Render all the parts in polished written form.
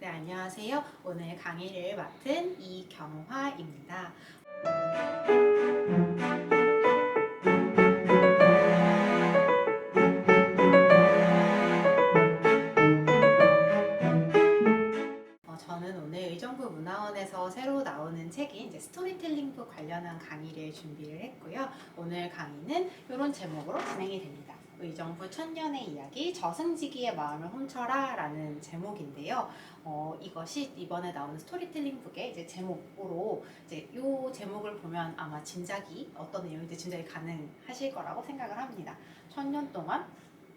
네, 안녕하세요. 오늘 강의를 맡은 이경화입니다. 저는 오늘 의정부 문화원에서 새로 나오는 책인 이제 스토리텔링북 관련한 강의를 준비를 했고요. 오늘 강의는 이런 제목으로 진행이 됩니다. 의정부 천년의 이야기, 저승지기의 마음을 훔쳐라 라는 제목인데요. 이것이 이번에 나오는 스토리텔링북의 이제 제목으로 이제 이 제목을 보면 아마 짐작이 어떤 내용인지 짐작이 가능하실 거라고 생각을 합니다. 천년 동안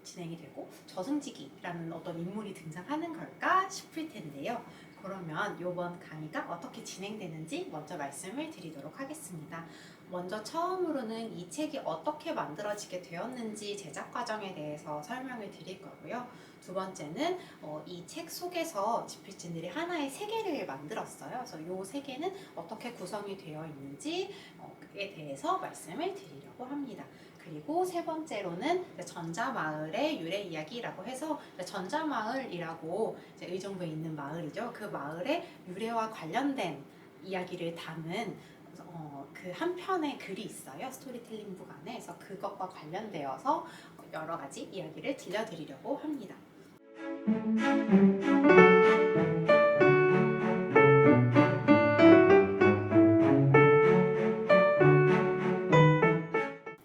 진행이 되고 저승지기라는 어떤 인물이 등장하는 걸까 싶을 텐데요. 그러면 이번 강의가 어떻게 진행되는지 먼저 말씀을 드리도록 하겠습니다. 먼저 처음으로는 이 책이 어떻게 만들어지게 되었는지 제작 과정에 대해서 설명을 드릴 거고요. 두 번째는 이 책 속에서 집필진들이 하나의 세계를 만들었어요. 그래서 이 세계는 어떻게 구성이 되어 있는지에 대해서 말씀을 드리려고 합니다. 그리고 세 번째로는 전자마을의 유래 이야기라고 해서 전자마을이라고 이제 의정부에 있는 마을이죠. 그 마을의 유래와 관련된 이야기를 담은 그 한 편의 글이 있어요. 스토리텔링북 안에. 그래서 그것과 관련되어서 여러 가지 이야기를 들려드리려고 합니다.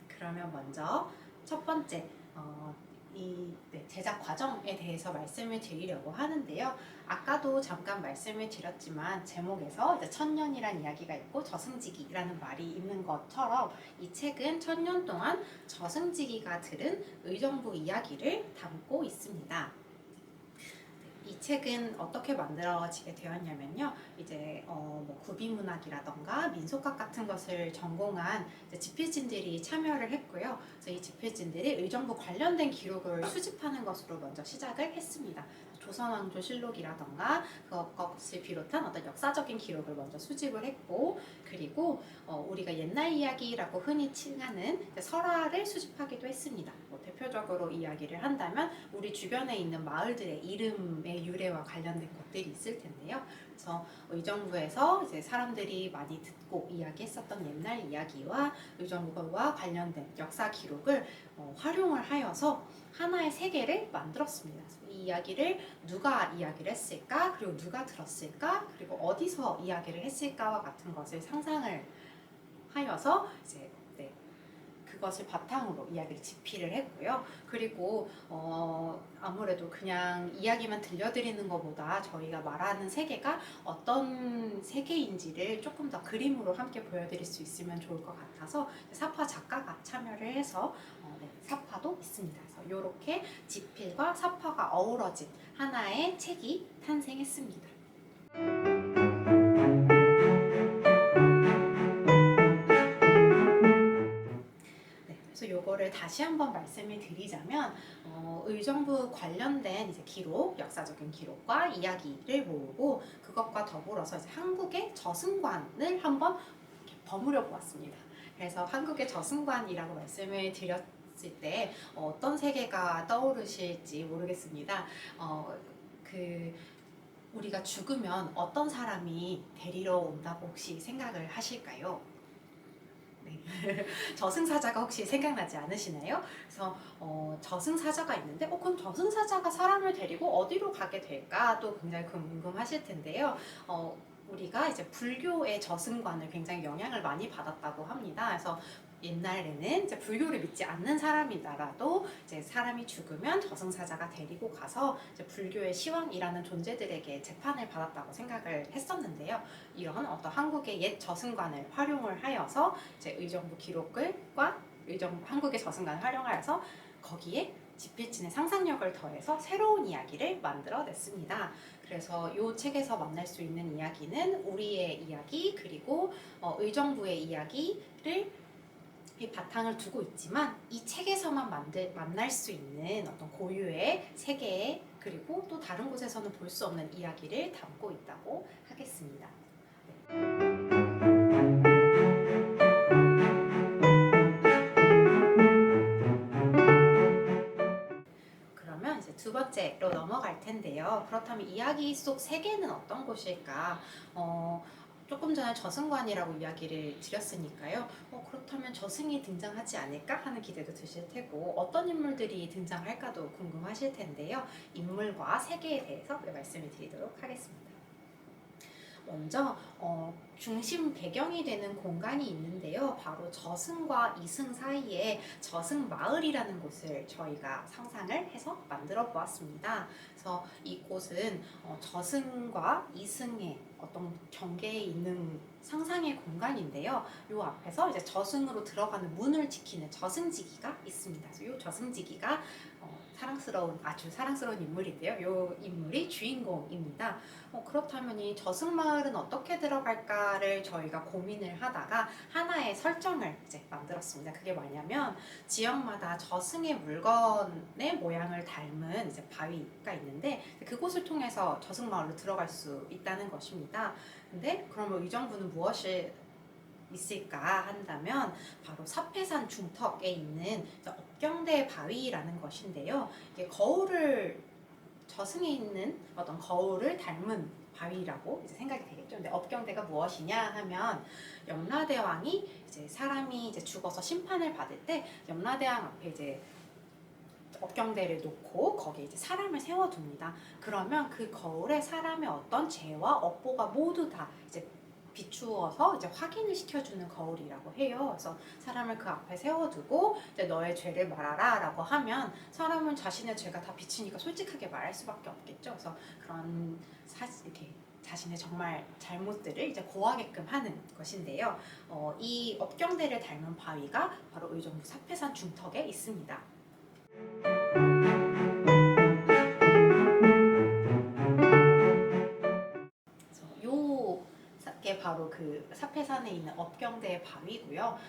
그러면 먼저 첫 번째 제작 과정에 대해서 말씀을 드리려고 하는데요. 아까도 잠깐 말씀을 드렸지만 제목에서 이제 천년이란 이야기가 있고 저승지기라는 말이 있는 것처럼 이 책은 천년 동안 저승지기가 들은 의정부 이야기를 담고 있습니다. 이 책은 어떻게 만들어지게 되었냐면요. 이제 구비문학이라던가 민속학 같은 것을 전공한 집필진들이 참여를 했고요. 그래서 이 집필진들이 의정부 관련된 기록을 수집하는 것으로 먼저 시작을 했습니다. 조선왕조실록이라던가 그것을 비롯한 어떤 역사적인 기록을 먼저 수집을 했고, 그리고 우리가 옛날 이야기라고 흔히 칭하는 설화를 수집하기도 했습니다. 대표적으로 이야기를 한다면 우리 주변에 있는 마을들의 이름의 유래와 관련된 것들이 있을 텐데요. 그래서 의정부에서 이제 사람들이 많이 듣고 이야기했었던 옛날 이야기와 의정부와 관련된 역사 기록을 활용을 하여서 하나의 세계를 만들었습니다. 이 이야기를 누가 이야기를 했을까, 그리고 누가 들었을까, 그리고 어디서 이야기를 했을까와 같은 것을 상상을 하여서 이제 그것을 바탕으로 이야기를 집필을 했고요. 그리고 아무래도 그냥 이야기만 들려드리는 것보다 저희가 말하는 세계가 어떤 세계인지를 조금 더 그림으로 함께 보여드릴 수 있으면 좋을 것 같아서 사파 작가가 참여를 해서 사파도 있습니다. 그래서 이렇게 집필과 사파가 어우러진 하나의 책이 탄생했습니다. 그래서 요거를 다시 한번 말씀을 드리자면 의정부 관련된 이제 기록, 역사적인 기록과 이야기를 모으고 그것과 더불어서 이제 한국의 저승관을 한번 버무려 보았습니다. 그래서 한국의 저승관이라고 말씀을 드렸을 때 어떤 세계가 떠오르실지 모르겠습니다. 우리가 죽으면 어떤 사람이 데리러 온다고 혹시 생각을 하실까요? 저승사자가 혹시 생각나지 않으시나요? 그래서 저승사자가 있는데 그럼 저승사자가 사람을 데리고 어디로 가게 될까도 굉장히 궁금하실 텐데요. 우리가 이제 불교의 저승관을 굉장히 영향을 많이 받았다고 합니다. 그래서 옛날에는 이제 불교를 믿지 않는 사람이더라도 이제 사람이 죽으면 저승사자가 데리고 가서 이제 불교의 시황이라는 존재들에게 재판을 받았다고 생각을 했었는데요. 이런 어떤 한국의 옛 저승관을 활용을 하여서 이제 의정부 기록을과 한국의 저승관을 활용하여서 거기에 집필진의 상상력을 더해서 새로운 이야기를 만들어냈습니다. 그래서 이 책에서 만날 수 있는 이야기는 우리의 이야기 그리고 의정부의 이야기를 바탕을 두고 있지만 이 책에서만 만날 수 있는 어떤 고유의 세계 그리고 또 다른 곳에서는 볼 수 없는 이야기를 담고 있다고 하겠습니다. 그러면 이제 두 번째 번째로 넘어갈 텐데요. 그렇다면 이야기 속 세계는 어떤 곳일까? 조금 전에 저승관이라고 이야기를 드렸으니까요. 그렇다면 저승이 등장하지 않을까 하는 기대도 드실 테고, 어떤 인물들이 등장할까도 궁금하실 텐데요. 인물과 세계에 대해서 말씀을 드리도록 하겠습니다. 먼저 중심 배경이 되는 공간이 있는데요. 바로 저승과 이승 사이에 저승마을이라는 곳을 저희가 상상을 해서 만들어 보았습니다. 그래서 이곳은 저승과 이승의 어떤 경계에 있는 상상의 공간인데요. 이 앞에서 이제 저승으로 들어가는 문을 지키는 저승지기가 있습니다. 그래서 이 저승지기가 아주 사랑스러운 인물인데요. 이 인물이 주인공입니다. 그렇다면 이 저승마을은 어떻게 들어갈까를 저희가 고민을 하다가 하나의 설정을 이제 만들었습니다. 그게 뭐냐면 지역마다 저승의 물건의 모양을 닮은 이제 바위가 있는데 그곳을 통해서 저승마을로 들어갈 수 있다는 것입니다. 근데 그러면 의정부는 무엇이 있을까 한다면 바로 사패산 중턱에 있는 업경대 바위라는 것인데요. 이게 저승에 있는 어떤 거울을 닮은 바위라고 이제 생각이 되겠죠. 근데 업경대가 무엇이냐 하면 염라대왕이 이제 사람이 이제 죽어서 심판을 받을 때 염라대왕 앞에 이제 업경대를 놓고 거기에 이제 사람을 세워둡니다. 그러면 그 거울에 사람의 어떤 죄와 업보가 모두 다 이제 비추어서 이제 확인을 시켜주는 거울이라고 해요. 그래서 사람을 그 앞에 세워두고 이제 너의 죄를 말하라라고 하면 사람은 자신의 죄가 다 비치니까 솔직하게 말할 수밖에 없겠죠. 그래서 그런 이렇게 자신의 정말 잘못들을 이제 고하게끔 하는 것인데요. 이 업경대를 닮은 바위가 바로 의정부 사패산 중턱에 있습니다. 게 바로 그 사패산에 있는 업경대의 바위고요.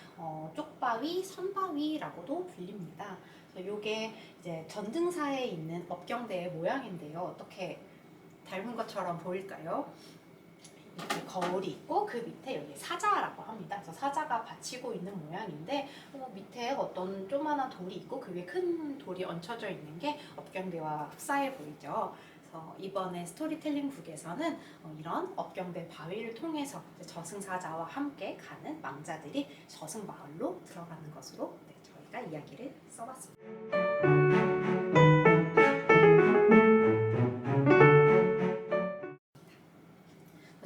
쪽바위, 선바위라고도 불립니다. 이게 이제 전등사에 있는 업경대의 모양인데요. 어떻게 닮은 것처럼 보일까요? 이렇게 거울이 있고 그 밑에 여기 사자라고 합니다. 그래서 사자가 받치고 있는 모양인데 밑에 어떤 조그만한 돌이 있고 그 위에 큰 돌이 얹혀져 있는 게 업경대와 흡사해 보이죠. 이번에 스토리텔링 북에서는 이런 업경대 바위를 통해서 저승사자와 함께 가는 망자들이 저승마을로 들어가는 것으로 저희가 이야기를 써봤습니다.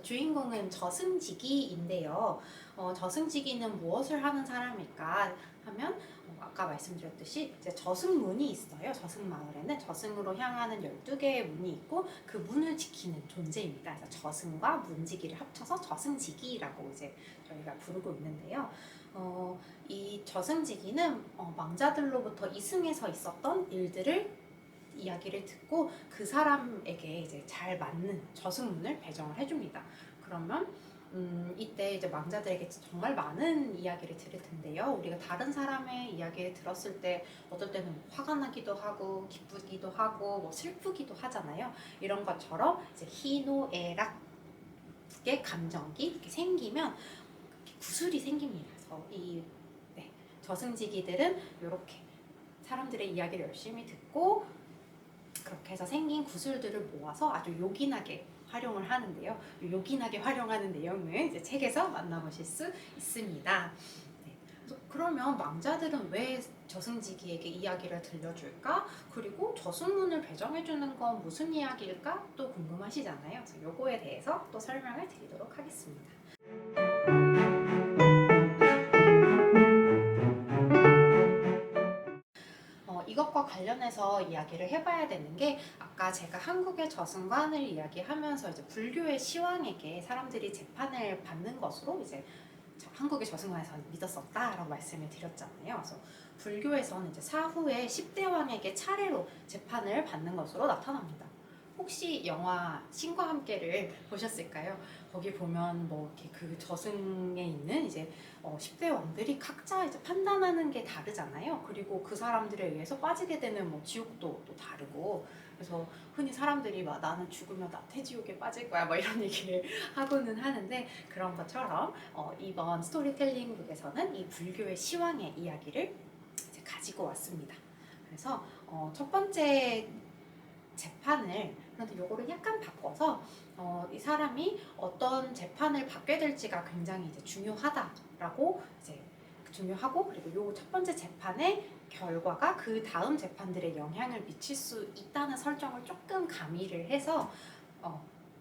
주인공은 저승지기인데요. 저승지기는 무엇을 하는 사람일까 하면 아까 말씀드렸듯이 이제 저승문이 있어요. 저승마을에는 저승으로 향하는 12개의 문이 있고 그 문을 지키는 존재입니다. 그래서 저승과 문지기를 합쳐서 저승지기라고 이제 저희가 부르고 있는데요. 이 저승지기는 망자들로부터 이승에서 있었던 일들을 이야기를 듣고 그 사람에게 이제 잘 맞는 저승문을 배정을 해줍니다. 그러면 이때 이제 망자들에게 정말 많은 이야기를 들을 텐데요. 우리가 다른 사람의 이야기를 들었을 때 어떨 때는 화가 나기도 하고 기쁘기도 하고 뭐 슬프기도 하잖아요. 이런 것처럼 이제 희노애락의 감정이 이렇게 생기면 이렇게 구슬이 생깁니다. 그래서 저승지기들은 이렇게 사람들의 이야기를 열심히 듣고 그렇게 해서 생긴 구슬들을 모아서 아주 요긴하게 활용을 하는데요. 요긴하게 활용하는 내용은 이제 책에서 만나보실 수 있습니다. 그러면 망자들은 왜 저승지기에게 이야기를 들려줄까? 그리고 저승문을 배정해주는 건 무슨 이야기일까? 또 궁금하시잖아요. 그래서 요거에 대해서 또 설명을 드리도록 하겠습니다. 이것과 관련해서 이야기를 해봐야 되는 게 아까 제가 한국의 저승관을 이야기하면서 이제 불교의 시왕에게 사람들이 재판을 받는 것으로 이제 한국의 저승관에서 믿었었다라고 말씀을 드렸잖아요. 그래서 불교에서는 이제 사후에 10대 왕에게 차례로 재판을 받는 것으로 나타납니다. 혹시 영화 신과 함께를 보셨을까요? 거기 보면 뭐 이렇게 그 저승에 있는 이제 10대 왕들이 각자 이제 판단하는 게 다르잖아요. 그리고 그 사람들에 의해서 빠지게 되는 뭐 지옥도 또 다르고. 그래서 흔히 사람들이 막 나는 죽으면 나태지옥에 빠질 거야 뭐 이런 얘기를 하고는 하는데 그런 것처럼 이번 스토리텔링 북에서는 이 불교의 시왕의 이야기를 이제 가지고 왔습니다. 그래서 첫 번째 재판을, 그런데 요거를 약간 바꿔서 이 사람이 어떤 재판을 받게 될지가 굉장히 이제 중요하다라고 이제 중요하고, 그리고 요 첫 번째 재판의 결과가 그 다음 재판들에 영향을 미칠 수 있다는 설정을 조금 가미를 해서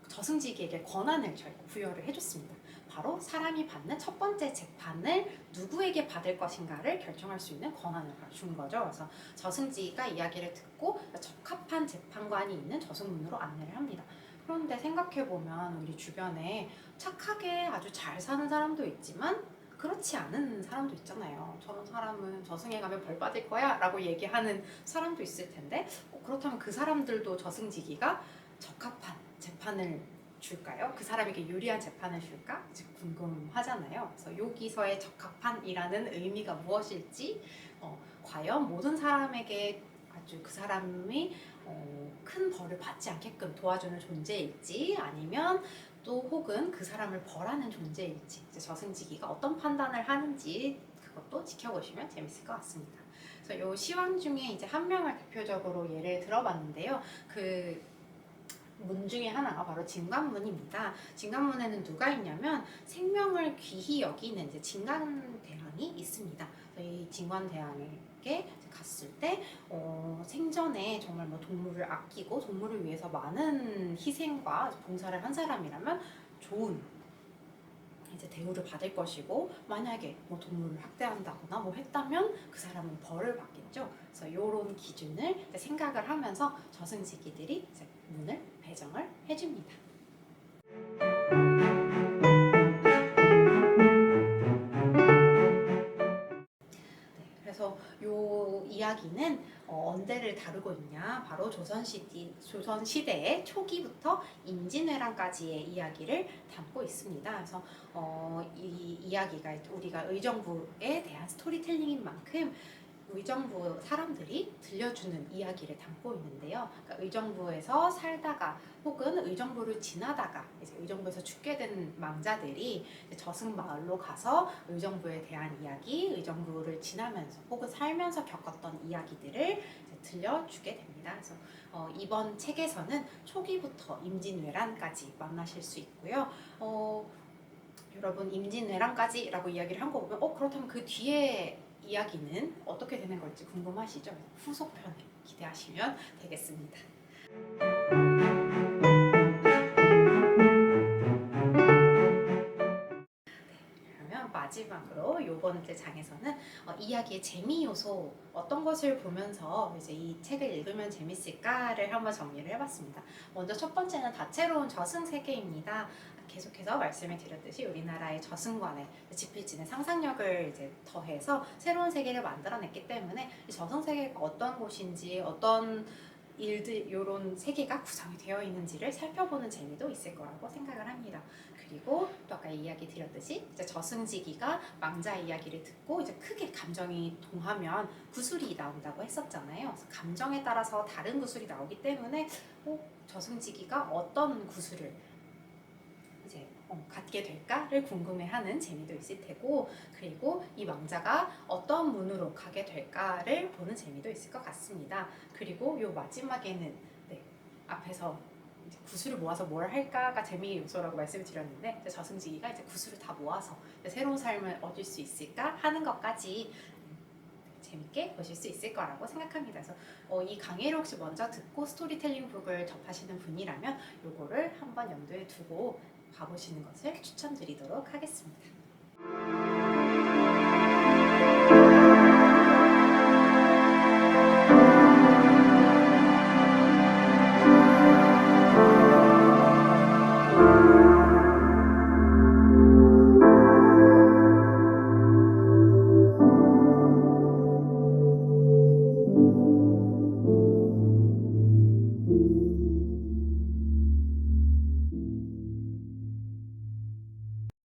저승지기에게 권한을 저희가 부여를 해줬습니다. 바로 사람이 받는 첫 번째 재판을 누구에게 받을 것인가를 결정할 수 있는 권한을 준 거죠. 그래서 저승지기가 이야기를 듣고 적합한 재판관이 있는 저승문으로 안내를 합니다. 그런데 생각해보면 우리 주변에 착하게 아주 잘 사는 사람도 있지만 그렇지 않은 사람도 있잖아요. 저런 사람은 저승에 가면 벌 받을 거야 라고 얘기하는 사람도 있을 텐데, 그렇다면 그 사람들도 저승지기가 적합한 재판을 줄까요? 그 사람에게 유리한 재판을 줄까? 궁금하잖아요. 그래서 여기서의 적합한이라는 의미가 무엇일지, 과연 모든 사람에게 아주 그 사람이 큰 벌을 받지 않게끔 도와주는 존재일지, 아니면 또 혹은 그 사람을 벌하는 존재일지, 이제 저승지기가 어떤 판단을 하는지 그것도 지켜보시면 재밌을 것 같습니다. 그래서 요 시황 중에 이제 한 명을 대표적으로 예를 들어봤는데요. 그 문 중에 하나가 바로 진관문입니다. 진관문에는 누가 있냐면 생명을 귀히 여기는 이제 진관대왕이 있습니다. 이 진관대왕에게 갔을 때 생전에 정말 뭐 동물을 아끼고 동물을 위해서 많은 희생과 봉사를 한 사람이라면 좋은 이제 대우를 받을 것이고, 만약에 뭐 동물을 학대한다거나 뭐 했다면 그 사람은 벌을 받겠죠. 그래서 이런 기준을 생각을 하면서 저승지기들이 이제 문을 배정을 해줍니다. 그래서 요 이야기는 언제를 다루고 있냐, 바로 조선시대의 초기부터 임진왜란까지의 이야기를 담고 있습니다. 그래서 이 이야기가 우리가 의정부에 대한 스토리텔링인 만큼 의정부 사람들이 들려주는 이야기를 담고 있는데요. 그러니까 의정부에서 살다가 혹은 의정부를 지나다가 이제 의정부에서 죽게 된 망자들이 저승마을로 가서 의정부에 대한 이야기, 의정부를 지나면서 혹은 살면서 겪었던 이야기들을 들려주게 됩니다. 그래서 이번 책에서는 초기부터 임진왜란까지 만나실 수 있고요. 여러분 임진왜란까지라고 이야기를 한 거 보면 그렇다면 그 뒤에 이야기는 어떻게 되는 걸지 궁금하시죠? 후속편을 기대하시면 되겠습니다. 그러면 마지막으로 이번 장에서는 이야기의 재미 요소, 어떤 것을 보면서 이제 이 책을 읽으면 재밌을까를 한번 정리를 해봤습니다. 먼저 첫 번째는 다채로운 저승 세계입니다. 계속해서 말씀을 드렸듯이 우리나라의 저승관에 지필진의 상상력을 이제 더해서 새로운 세계를 만들어냈기 때문에 이 저승 세계가 어떤 곳인지, 어떤 일들, 이런 세계가 구성이 되어 있는지를 살펴보는 재미도 있을 거라고 생각을 합니다. 그리고 또 아까 이야기 드렸듯이 이제 저승지기가 망자 이야기를 듣고 이제 크게 감정이 동하면 구슬이 나온다고 했었잖아요. 그래서 감정에 따라서 다른 구슬이 나오기 때문에 저승지기가 어떤 구슬을 이제 갖게 될까를 궁금해하는 재미도 있을 테고, 그리고 이 망자가 어떤 문으로 가게 될까를 보는 재미도 있을 것 같습니다. 그리고 요 마지막에는 앞에서 이제 구슬을 모아서 뭘 할까가 재미 요소라고 말씀을 드렸는데, 저승지기가 이제 구슬을 다 모아서 새로운 삶을 얻을 수 있을까 하는 것까지 재밌게 보실 수 있을 거라고 생각합니다. 그래서 이 강의를 혹시 먼저 듣고 스토리텔링 북을 접하시는 분이라면 요거를 한번 염두에 두고 봐보시는 것을 추천드리도록 하겠습니다.